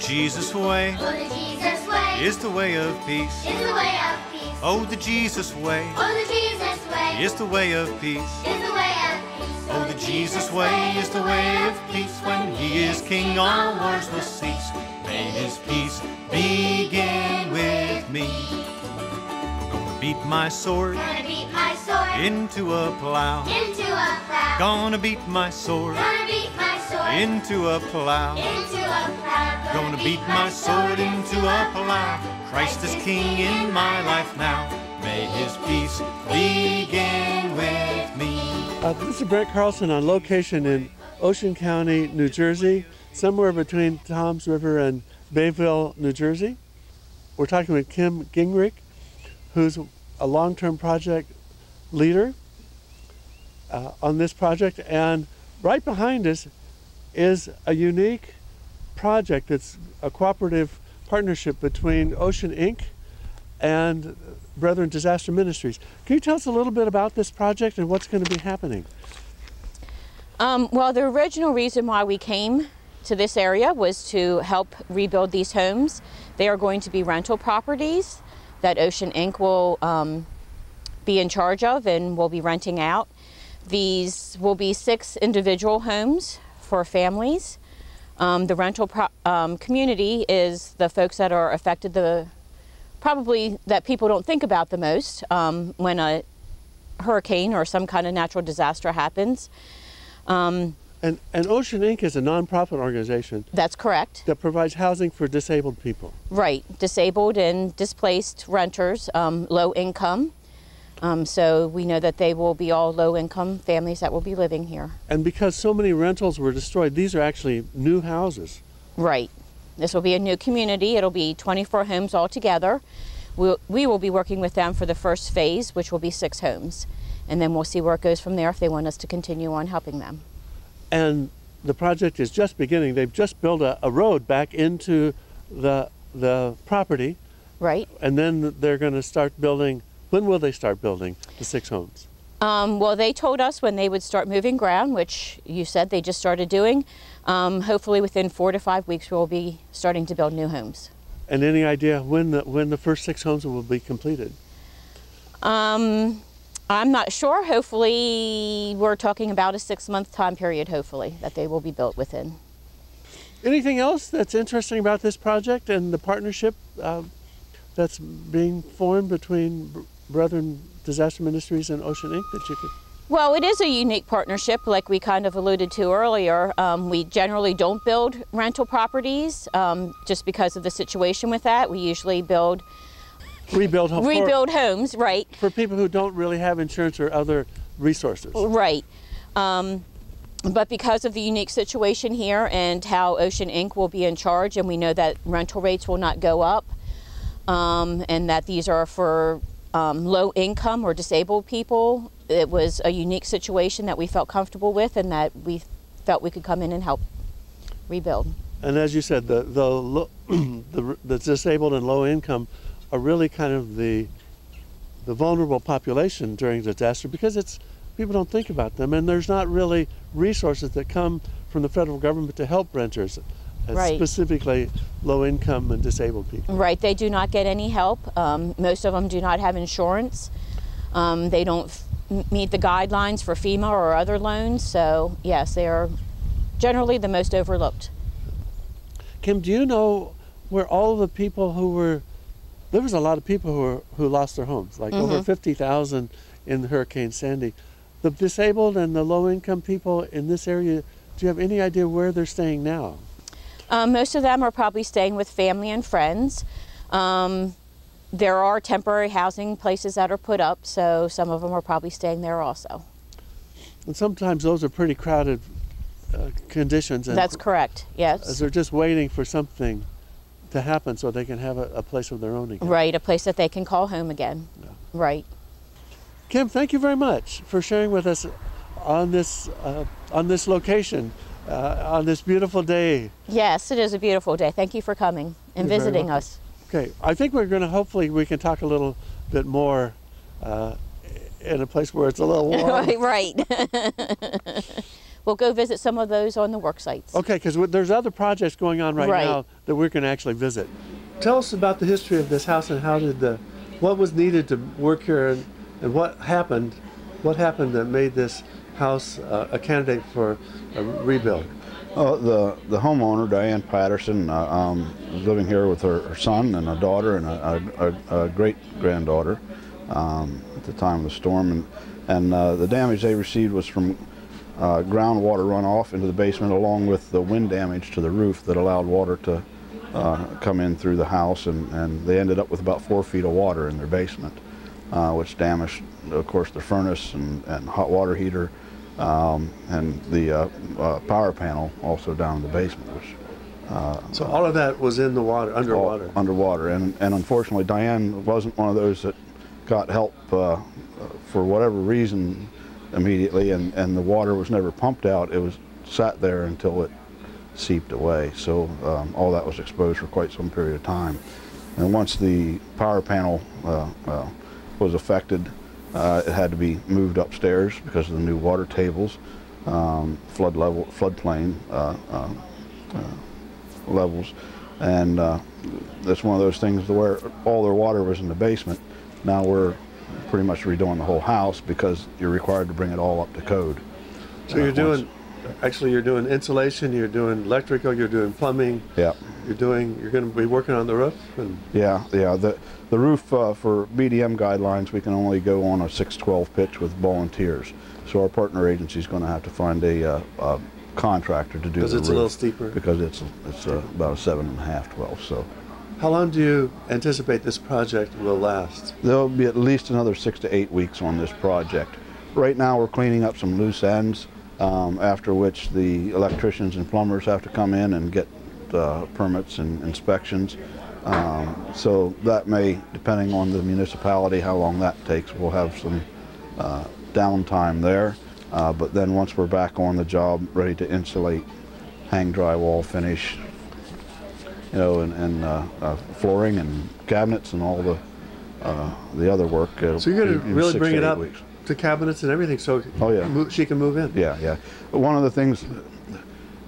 Jesus way, oh, the Jesus way, is the way of peace. is the way of peace. Oh, the Jesus way, Oh, the Jesus way, is the way of peace. is the way of peace. Oh, the Jesus way is the way of peace. When he is king, all wars will cease. May his peace begin with me. Gonna beat my sword Gonna beat my sword into a plow. into a plow. Gonna beat my sword Gonna beat my sword into a plow. into a plow. Gonna beat my sword into a plow. Christ is king in my life now. May his peace begin with me. This is Brent Carlson on location in Ocean County, New Jersey, somewhere between Toms River and Bayville, New Jersey. We're talking with Kim Gingrich, who's a long-term project leader on this project. And right behind us is a unique project that's a cooperative partnership between Ocean Inc. and Brethren Disaster Ministries. Can you tell us a little bit about this project and what's going to be happening? Well, the original reason why we came to this area was to help rebuild these homes. They are going to be rental properties that Ocean Inc. will be in charge of and will be renting out. These will be 6 individual homes for families. The rental community is the folks that are affected probably that people don't think about the most when a hurricane or some kind of natural disaster happens. And Ocean Inc. is a nonprofit organization. That's correct. That provides housing for disabled people. Right, disabled and displaced renters, low income. So we know that they will be all low income families that will be living here. And because so many rentals were destroyed, these are actually new houses. Right. This will be a new community. It'll be 24 homes altogether. We will be working with them for the first phase, which will be 6 homes. And then we'll see where it goes from there if they want us to continue on helping them. And the project is just beginning. They've just built a road back into the property. Right. And then they're going to start building. When will they start building the 6 homes? Well, they told us when they would start moving ground, which you said they just started doing. Hopefully within 4 to 5 weeks we'll be starting to build new homes. And any idea when the first 6 homes will be completed? I'm not sure. Hopefully we're talking about a 6-month time period, hopefully, that they will be built within. Anything else that's interesting about this project and the partnership that's being formed between Brethren Disaster Ministries and Ocean Inc. that you could? Well, it is a unique partnership, like we kind of alluded to earlier. We generally don't build rental properties just because of the situation with that. We usually rebuild homes, right. For people who don't really have insurance or other resources. Right. But because of the unique situation here and how Ocean Inc. will be in charge, and we know that rental rates will not go up, and that these are for low income or disabled people, it was a unique situation that we felt comfortable with and that we felt we could come in and help rebuild. And as you said, the disabled and low income are really kind of the vulnerable population during disaster, because people don't think about them, and there's not really resources that come from the federal government to help renters, right. Specifically low income and disabled people. Right, they do not get any help. Most of them do not have insurance. They don't meet the guidelines for FEMA or other loans, so yes, they are generally the most overlooked. Kim, do you know where all of the people there was a lot of people who lost their homes, like over 50,000 in Hurricane Sandy. The disabled and the low-income people in this area, do you have any idea where they're staying now? Most of them are probably staying with family and friends. There are temporary housing places that are put up, so some of them are probably staying there also. And sometimes those are pretty crowded conditions. And that's correct, yes. As they're just waiting for something to happen so they can have a place of their own again. Right, a place that they can call home again. Yeah. Right. Kim, thank you very much for sharing with us on this location, on this beautiful day. Yes, it is a beautiful day. Thank you for coming and visiting us. Okay, I think hopefully we can talk a little bit more in a place where it's a little warm. Right. we'll go visit some of those on the work sites. Okay, because there's other projects going on right now that we can actually visit. Tell us about the history of this house and how did what was needed to work here and what happened that made this house a candidate for a rebuild. The homeowner, Diane Patterson, was living here with her son and a daughter and a great-granddaughter at the time of the storm. And the damage they received was from groundwater runoff into the basement, along with the wind damage to the roof that allowed water to come in through the house. And they ended up with about 4 feet of water in their basement, which damaged, of course, the furnace and hot water heater. And the power panel also down in the basement. So all of that was in the water, underwater? Underwater, and unfortunately Diane wasn't one of those that got help for whatever reason immediately, and the water was never pumped out. It was sat there until it seeped away. So all that was exposed for quite some period of time. And once the power panel was affected, it had to be moved upstairs because of the new water tables, floodplain levels, and that's one of those things where all their water was in the basement. Now we're pretty much redoing the whole house because you're required to bring it all up to code. So you're doing insulation, you're doing electrical, you're doing plumbing. Yeah. You're going to be working on the roof? Yeah. The roof, for BDM guidelines, we can only go on a 6/12 pitch with volunteers. So our partner agency is going to have to find a contractor to do the roof. Because it's a little steeper? Because it's about a 7.5, 12. So. How long do you anticipate this project will last? There'll be at least another 6 to 8 weeks on this project. Right now we're cleaning up some loose ends, after which the electricians and plumbers have to come in and get permits and inspections. So that may, depending on the municipality, how long that takes, we'll have some downtime there. But then once we're back on the job, ready to insulate, hang drywall, finish, and flooring and cabinets and all the other work. So you're going to really bring it up to cabinets and everything, so she can move in. Yeah. One of the things,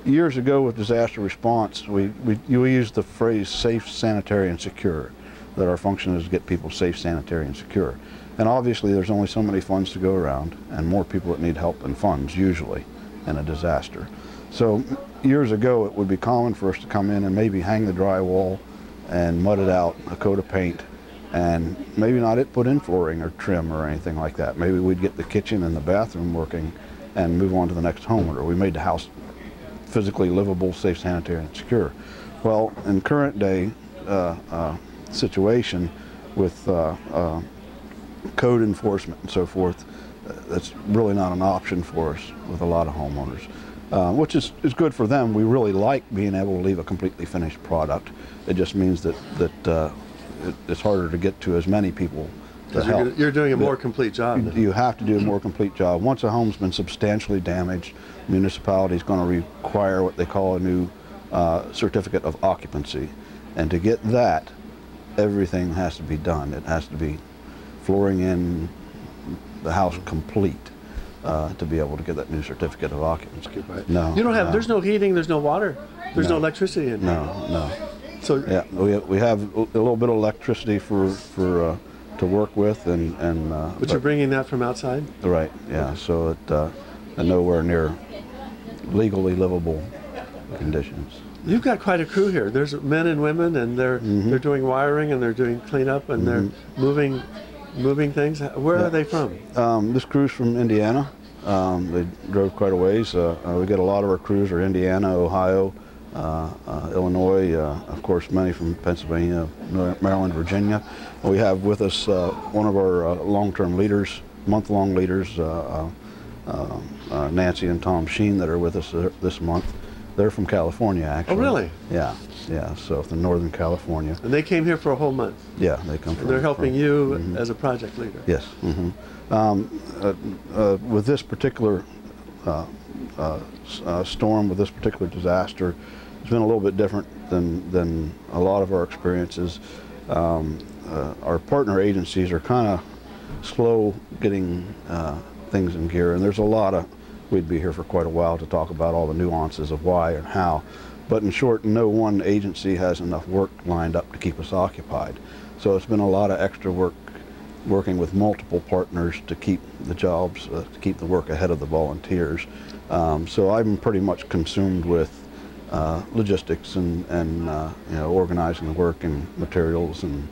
years ago with disaster response, we used the phrase safe, sanitary, and secure, that our function is to get people safe, sanitary, and secure. And obviously there's only so many funds to go around, and more people that need help than funds, usually, in a disaster. So years ago it would be common for us to come in and maybe hang the drywall and mud it out, a coat of paint, and maybe not put in flooring or trim or anything like that. Maybe we'd get the kitchen and the bathroom working and move on to the next homeowner. We made the house physically livable, safe, sanitary, and secure. Well, in current day situation with code enforcement and so forth, that's really not an option for us with a lot of homeowners, which is good for them. We really like being able to leave a completely finished product. It just means that it's harder to get to as many people to help. You're doing a more complete job. You have to do a more complete job. Once a home's been substantially damaged, the municipality is going to require what they call a new certificate of occupancy. And to get that, everything has to be done. It has to be flooring in, the house complete, to be able to get that new certificate of occupancy. Right. No, you don't have. There's no heating. There's no water. There's no electricity in here. No. So yeah, we have a little bit of electricity to work with, but you're bringing that from outside. Right. Yeah. So nowhere near legally livable conditions. You've got quite a crew here. There's men and women, and they're doing wiring and they're doing cleanup and they're moving things. Where are they from? This crew's from Indiana. They drove quite a ways. We get a lot of our crews are Indiana, Ohio, Illinois, of course many from Pennsylvania, Maryland, Virginia. We have with us one of our long-term leaders, month-long leaders, Nancy and Tom Sheen, that are with us this month. They're from California, actually. Oh, really? Yeah, so from Northern California. And they came here for a whole month? Yeah, they come from. And they're helping you as a project leader? Yes. With this particular storm, with this particular disaster, it's been a little bit different than a lot of our experiences. Our partner agencies are kind of slow getting things in gear, and there's a lot of we'd be here for quite a while to talk about all the nuances of why and how. But in short, no one agency has enough work lined up to keep us occupied. So it's been a lot of extra work working with multiple partners to keep the jobs, to keep the work ahead of the volunteers. So I'm pretty much consumed with logistics and you know, organizing the work and materials and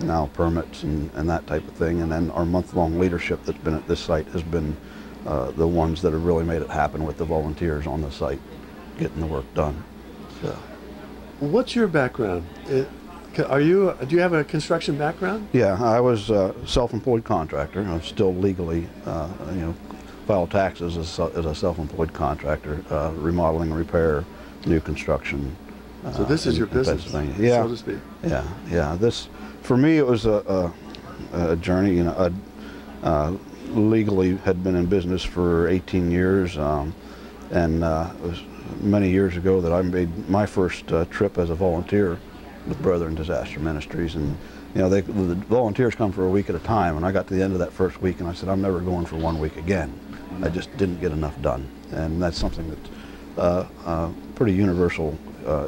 now permits and that type of thing. And then our month-long leadership that's been at this site has been the ones that have really made it happen with the volunteers on the site, getting the work done. So. What's your background? Do you have a construction background? Yeah, I was a self-employed contractor. I'm still legally, you know, file taxes as a self-employed contractor, remodeling and repair, new construction. So this is your business, yeah, so to speak. Yeah, yeah. This, for me, it was a journey. You know, I legally had been in business for 18 years, and it was many years ago that I made my first trip as a volunteer with Brethren Disaster Ministries. And you know, the volunteers come for a week at a time, and I got to the end of that first week and I said, I'm never going for 1 week again. I just didn't get enough done. And that's something that's pretty universal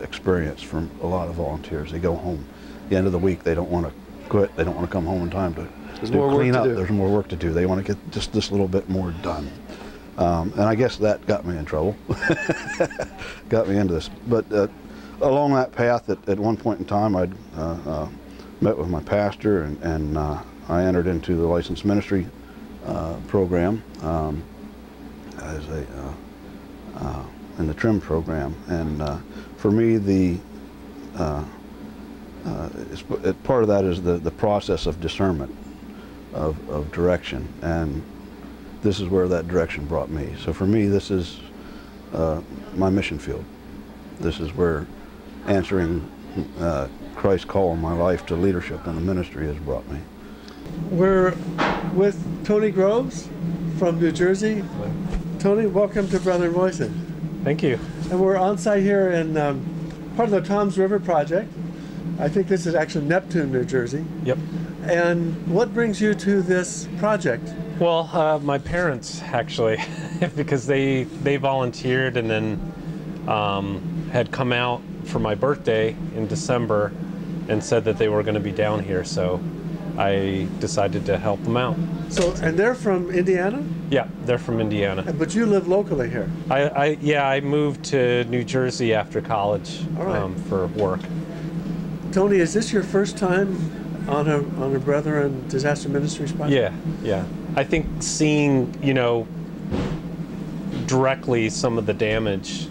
experience from a lot of volunteers. They go home at the end of the week, they don't want to quit, they don't want to come home in time to clean up. There's more work to do. They want to get just this little bit more done. And I guess that got me in trouble, got me into this. But along that path, at one point in time, I'd met with my pastor, and I entered into the licensed ministry program as in the TRIM program. And for me, part of that is the process of discernment, of direction, and this is where that direction brought me. So for me, this is my mission field. This is where answering Christ's call in my life to leadership in the ministry has brought me. We're with Tony Groves from New Jersey. Tony, welcome to Brother Voices. Thank you. And we're on site here in part of the Toms River project. I think this is actually Neptune, New Jersey. Yep. And what brings you to this project? Well, my parents actually, because they volunteered and then had come out for my birthday in December and said that they were going to be down here, so I decided to help them out. So, and they're from Indiana? Yeah, they're from Indiana. But you live locally here? I moved to New Jersey after college. All right. For work. Tony, is this your first time on a Brethren Disaster Ministries project? Yeah. I think seeing, you know, directly some of the damage.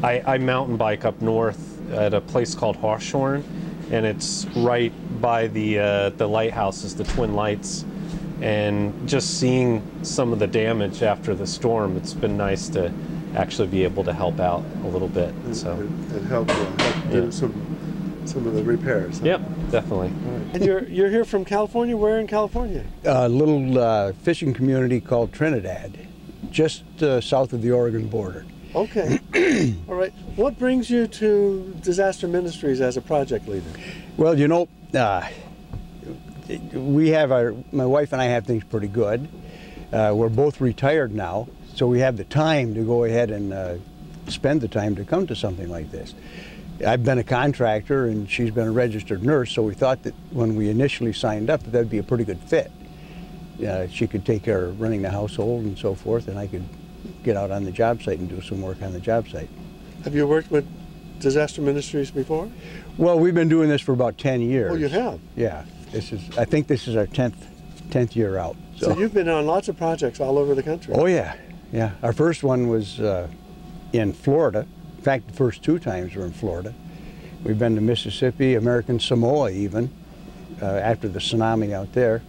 I mountain bike up north at a place called Hawthorne, and it's right by the lighthouses, the Twin Lights, and just seeing some of the damage after the storm, it's been nice to actually be able to help out a little bit. And help do some of the repairs. Huh? Yep, definitely. Right. And you're here from California? Where in California? A little fishing community called Trinidad, just south of the Oregon border. Okay. All right. What brings you to Disaster Ministries as a project leader? Well, you know, we have my wife and I have things pretty good. We're both retired now, so we have the time to go ahead and spend the time to come to something like this. I've been a contractor and she's been a registered nurse, so we thought that when we initially signed up that'd be a pretty good fit. She could take care of running the household and so forth, and I could get out on the job site and do some work on the job site. Have you worked with Disaster Ministries before? Well, we've been doing this for about 10 years. Oh, you have? Yeah. I think this is our 10th year out. So you've been on lots of projects all over the country. Oh, yeah. Yeah. Our first one was in Florida. In fact, the first 2 times were in Florida. We've been to Mississippi, American Samoa even, after the tsunami out there.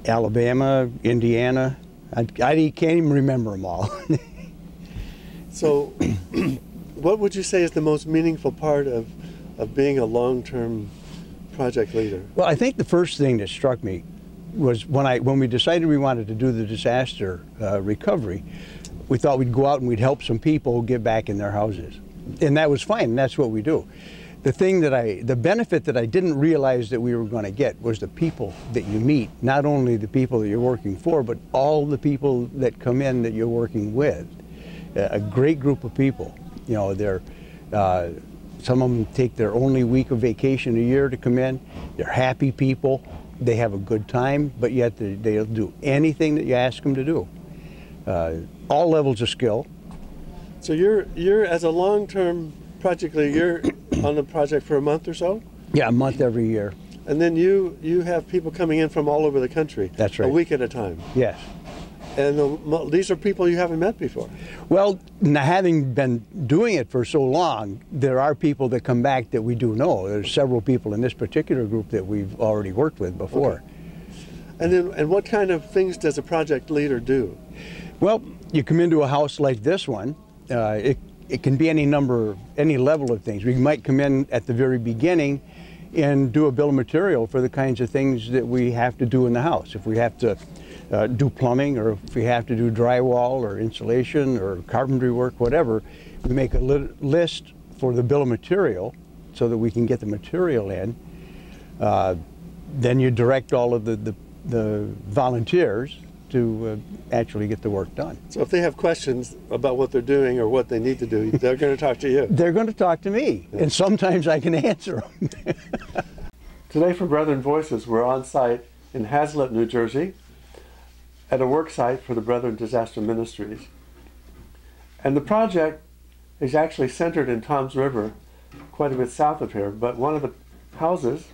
Alabama, Indiana. I can't even remember them all. So what would you say is the most meaningful part of being a long-term project leader? Well, I think the first thing that struck me was when we decided we wanted to do the disaster recovery, we thought we'd go out and we'd help some people get back in their houses. And that was fine, and that's what we do. the benefit that I didn't realize that we were going to get was the people that you meet. Not only the people that you're working for, but all the people that come in that you're working with. A great group of people. You know, some of them take their only week of vacation a year to come in. They're happy people. They have a good time, but yet they'll do anything that you ask them to do. All levels of skill. So you're as a long-term project leader, you're on the project for a month or so? Yeah, a month every year. And then you have people coming in from all over the country. That's right. A week at a time. Yes. And these are people you haven't met before. Well, now having been doing it for so long, there are people that come back that we do know. There's several people in this particular group that we've already worked with before. Okay. And what kind of things does a project leader do? Well, you come into a house like this one. It can be any level of things. We might come in at the very beginning and do a bill of material for the kinds of things that we have to do in the house. If we have to do plumbing, or if we have to do drywall or insulation or carpentry work, whatever, we make a list for the bill of material so that we can get the material in. Then you direct all of the volunteers to actually get the work done. So if they have questions about what they're doing or what they need to do, they're going to talk to you. They're going to talk to me, and sometimes I can answer them. Today for Brethren Voices, we're on site in Hazlet, New Jersey, at a work site for the Brethren Disaster Ministries. And the project is actually centered in Toms River, quite a bit south of here, but one of the houses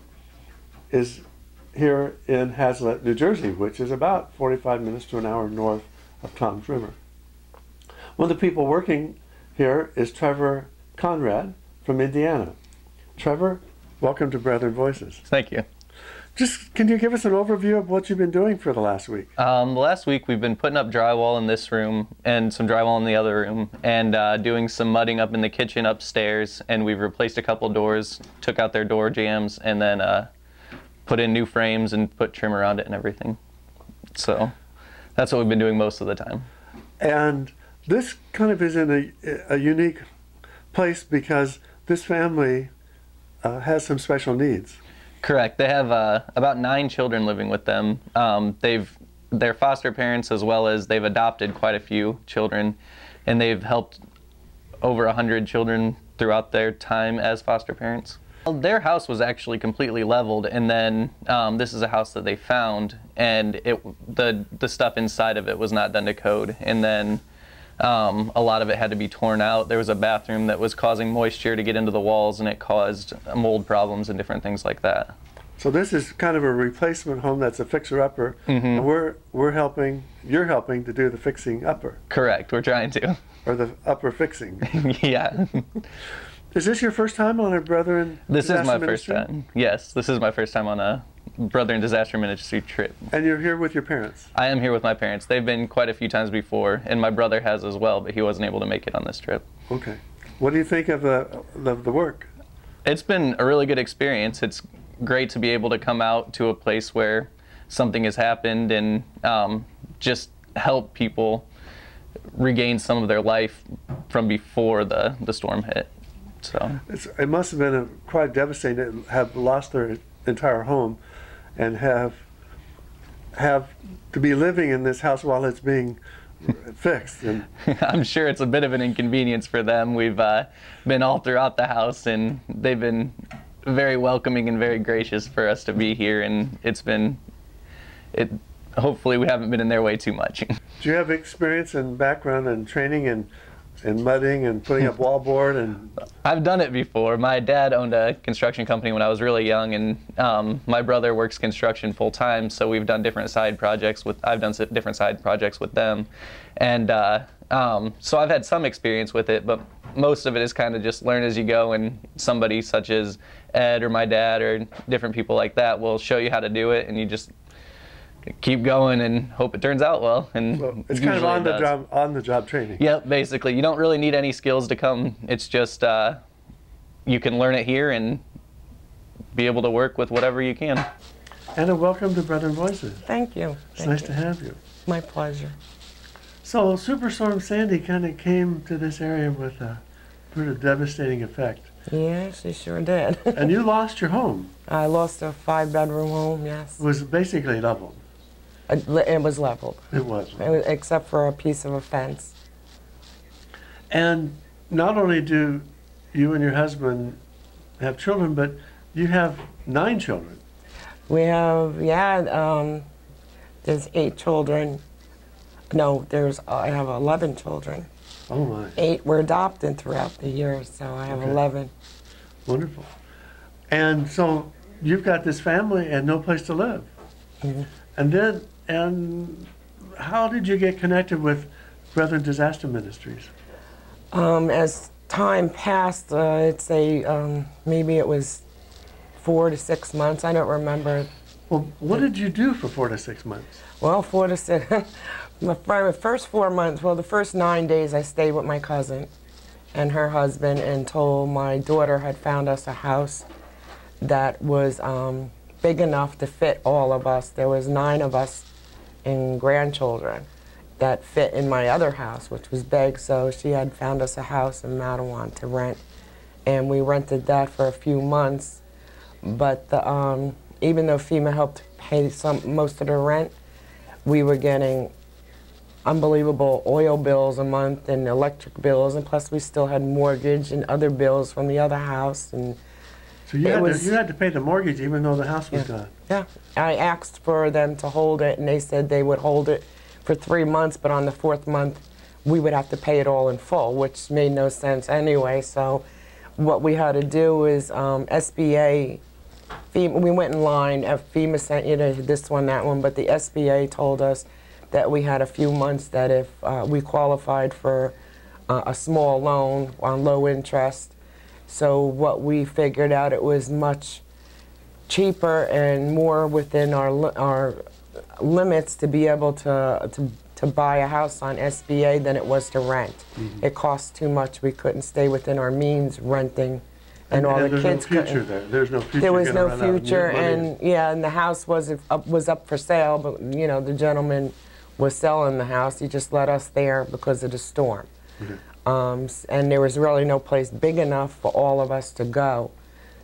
is here in Hazlet, New Jersey, which is about 45 minutes to an hour north of Toms River. One of the people working here is Trevor Conrad from Indiana. Trevor, welcome to Brethren Voices. Thank you. Just, can you give us an overview of what you've been doing for the last week? The last week we've been putting up drywall in this room and some drywall in the other room, and doing some mudding up in the kitchen upstairs, and we've replaced a couple doors, took out their door jambs, and then put in new frames and put trim around it and everything. So that's what we've been doing most of the time. And this kind of is in a unique place because this family has some special needs. Correct. They have about 9 children living with them. They're foster parents, as well as they've adopted quite a few children, and they've helped over 100 children throughout their time as foster parents. Their house was actually completely leveled, and then this is a house that they found, and the stuff inside of it was not done to code, and then a lot of it had to be torn out. There was a bathroom that was causing moisture to get into the walls, and it caused mold problems and different things like that. So this is kind of a replacement home that's a fixer-upper, and you're helping to do the fixing-upper. Correct, we're trying to. Or the upper fixing. Yeah. Is this your first time on a Brethren Disaster Ministry? This is my first time. Yes, this is my first time on a Brethren Disaster Ministry trip. And you're here with your parents? I am here with my parents. They've been quite a few times before, and my brother has as well, but he wasn't able to make it on this trip. Okay. What do you think of the work? It's been a really good experience. It's great to be able to come out to a place where something has happened and just help people regain some of their life from before the storm hit. So it must have been quite devastating to have lost their entire home and have to be living in this house while it's being fixed. And I'm sure it's a bit of an inconvenience for them. We've been all throughout the house, and they've been very welcoming and very gracious for us to be here, and hopefully we haven't been in their way too much. Do you have experience and background and training in mudding and putting up wallboard? And I've done it before. My dad owned a construction company when I was really young, and my brother works construction full time, so we've done different side projects I've done different side projects with them, and so I've had some experience with it, but most of it is kind of just learn as you go, and somebody such as Ed or my dad or different people like that will show you how to do it, and you just keep going and hope it turns out well. And so it's kind of on the job training. Yep, basically. You don't really need any skills to come. It's just you can learn it here and be able to work with whatever you can. Anna, welcome to Brethren Voices. Thank you. It's nice to have you. My pleasure. So Superstorm Sandy kind of came to this area with a pretty devastating effect. Yeah, she sure did. And you lost your home. I lost a 5-bedroom home, yes. It was basically leveled. It was leveled. It was. Except for a piece of a fence. And not only do you and your husband have children, but you have 9 children. We have, yeah, there's 8 children. No, I have 11 children. Oh my. 8 were adopted throughout the years, so I have 11. Wonderful. And so you've got this family and no place to live. Mhm. And how did you get connected with Brethren Disaster Ministries? As time passed, I'd say maybe it was 4 to 6 months. I don't remember. Well, what did you do for 4 to 6 months? Well, 4 to 6. The first 4 months, well, the first 9 days I stayed with my cousin and her husband until my daughter had found us a house that was big enough to fit all of us. There was 9 of us and grandchildren that fit in my other house, which was big, so she had found us a house in Matawan to rent, and we rented that for a few months. But even though FEMA helped pay most of the rent, we were getting unbelievable oil bills a month and electric bills, and plus we still had mortgage and other bills from the other house. And so you had to pay the mortgage even though the house was gone. Yeah, I asked for them to hold it, and they said they would hold it for 3 months, but on the 4th month we would have to pay it all in full, which made no sense anyway. So what we had to do is SBA, FEMA, we went in line, FEMA sent you to this one, that one, but the SBA told us that we had a few months that if we qualified for a small loan on low interest. So what we figured out, it was much cheaper and more within our limits to be able to buy a house on SBA than it was to rent. Mm-hmm. It cost too much. We couldn't stay within our means renting, and all the kids couldn't. There's no future there. There's no future. There was no future, and yeah, and the house was up for sale, but you know the gentleman was selling the house. He just let us there because of the storm. Mm-hmm. And there was really no place big enough for all of us to go.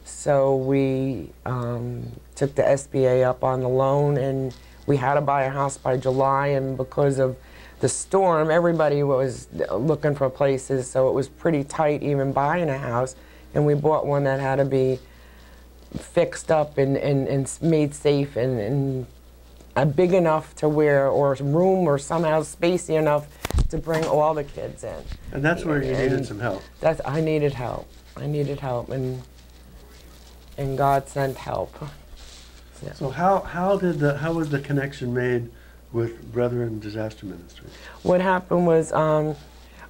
So we took the SBA up on the loan, and we had to buy a house by July, and because of the storm, everybody was looking for places, so it was pretty tight even buying a house, and we bought one that had to be fixed up and made safe and big enough to where, or room or somehow spacey enough to bring all the kids in. And that's where you needed some help. I needed help. I needed help, and God sent help. Yeah. So how was the connection made with Brethren Disaster Ministries? What happened was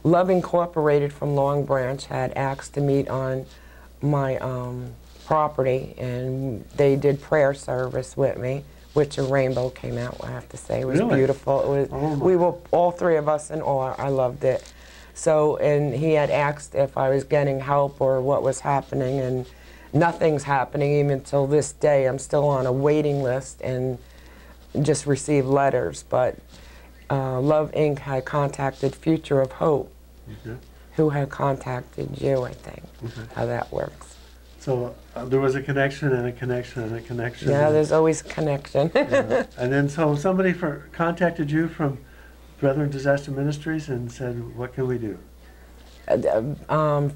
Love Incorporated from Long Branch had asked to meet on my property, and they did prayer service with me, which a rainbow came out, I have to say. It was really beautiful. It was, we were all 3 of us in awe. I loved it. So, and he had asked if I was getting help or what was happening, and nothing's happening even until this day. I'm still on a waiting list and just received letters. But Love Inc. had contacted Future of Hope, who had contacted you, I think, how that works. So there was a connection and a connection and a connection. Yeah, there's always a connection. Yeah. And then so somebody contacted you from Brethren Disaster Ministries and said, what can we do?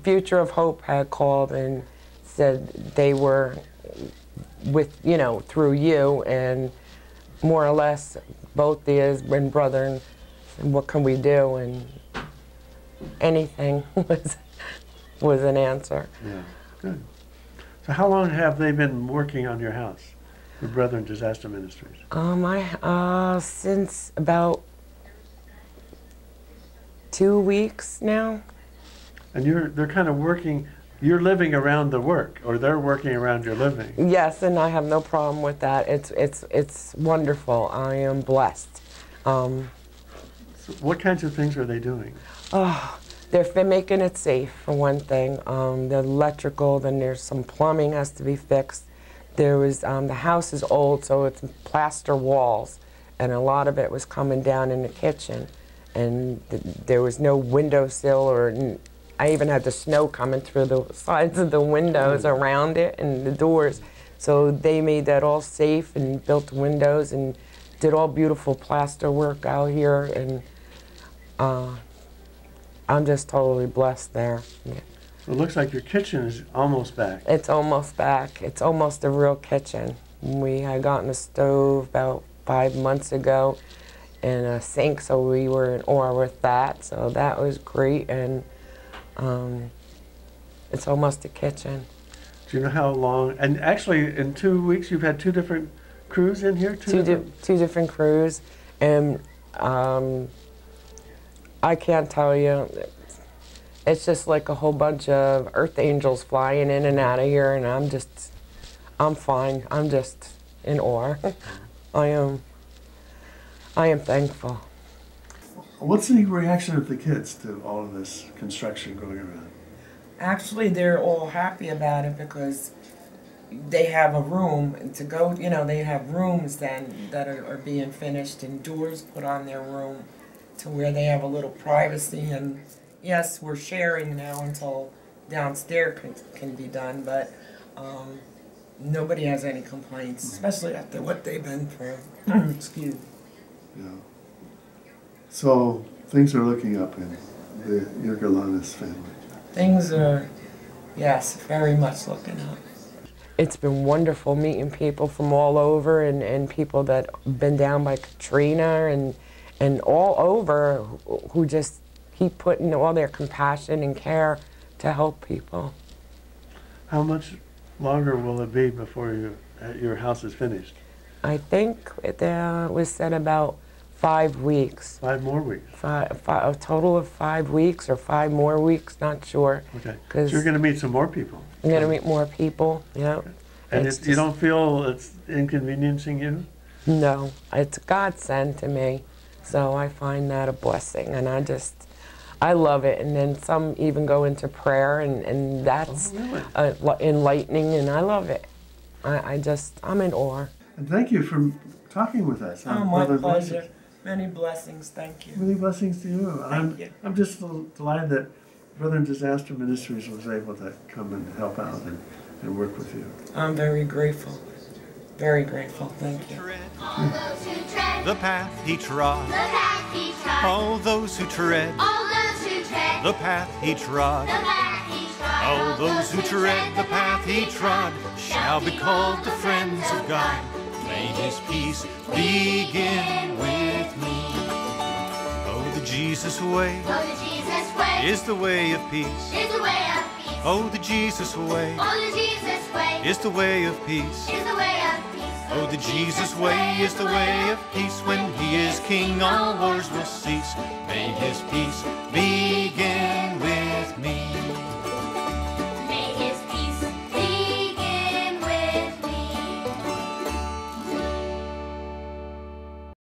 Future of Hope had called and said they were with, through you, and more or less both these and brethren, what can we do? And anything was an answer. Yeah, good. So how long have they been working on your house, the Brethren Disaster Ministries? Since about 2 weeks now. And they're kind of working, you're living around the work, or they're working around your living. Yes, and I have no problem with that. It's wonderful. I am blessed. So what kinds of things are they doing? They're making it safe, for one thing. The electrical, then there's some plumbing has to be fixed. There was, the house is old, so it's plaster walls, and a lot of it was coming down in the kitchen. And there was no windowsill or I even had the snow coming through the sides of the windows around it and the doors. So they made that all safe and built the windows and did all beautiful plaster work out here, and I'm just totally blessed there. Yeah. It looks like your kitchen is almost back. It's almost back. It's almost a real kitchen. We had gotten a stove about 5 months ago and a sink, so we were in awe with that. So that was great, and it's almost a kitchen. Do you know how long? And actually, in 2 weeks, you've had 2 different crews in here? Two different crews, and I can't tell you. It's just like a whole bunch of earth angels flying in and out of here, and I'm fine. I'm just in awe. I am thankful. What's the reaction of the kids to all of this construction going around? Actually, they're all happy about it because they have a room to go, you know, they have rooms then that are being finished and doors put on their room to where they have a little privacy. And yes, we're sharing now until downstairs can be done, but nobody has any complaints, especially after what they've been through. Excuse me. Yeah. So things are looking up in the Yergelanis family. Things are, yes, very much looking up. It's been wonderful meeting people from all over and people that been down by Katrina and all over who just keep putting all their compassion and care to help people. How much longer will it be before your house is finished? I think it was said about 5 weeks. 5 more weeks? A total of 5 weeks or 5 more weeks, not sure. Okay, so you're going to meet some more people? I'm going to meet more people, yeah. Okay. And you don't feel it's inconveniencing you? No, it's a godsend to me. So I find that a blessing, and I love it. And then some even go into prayer, and that's enlightening, and I love it. I'm in awe. And thank you for talking with us. Oh, my pleasure. Many blessings, thank you. Many blessings to you. Thank you. I'm just delighted that Brother in Disaster Ministries was able to come and help out and work with you. I'm very grateful. Very grateful. Thank you. All those who tread The path he trod. the path he trod. All those who tread All those who tread the path he trod. the path he trod. All those who tread the path he trod shall be called the friends of God. May his peace begin with me. Oh, the Jesus way Oh, the Jesus way is the way of peace. is the way of peace. Oh, the Jesus way Oh, the Jesus way is the way of peace. is the way of peace. Oh, the Jesus way is the way of peace. When he is king, all wars will cease. May his peace begin with me.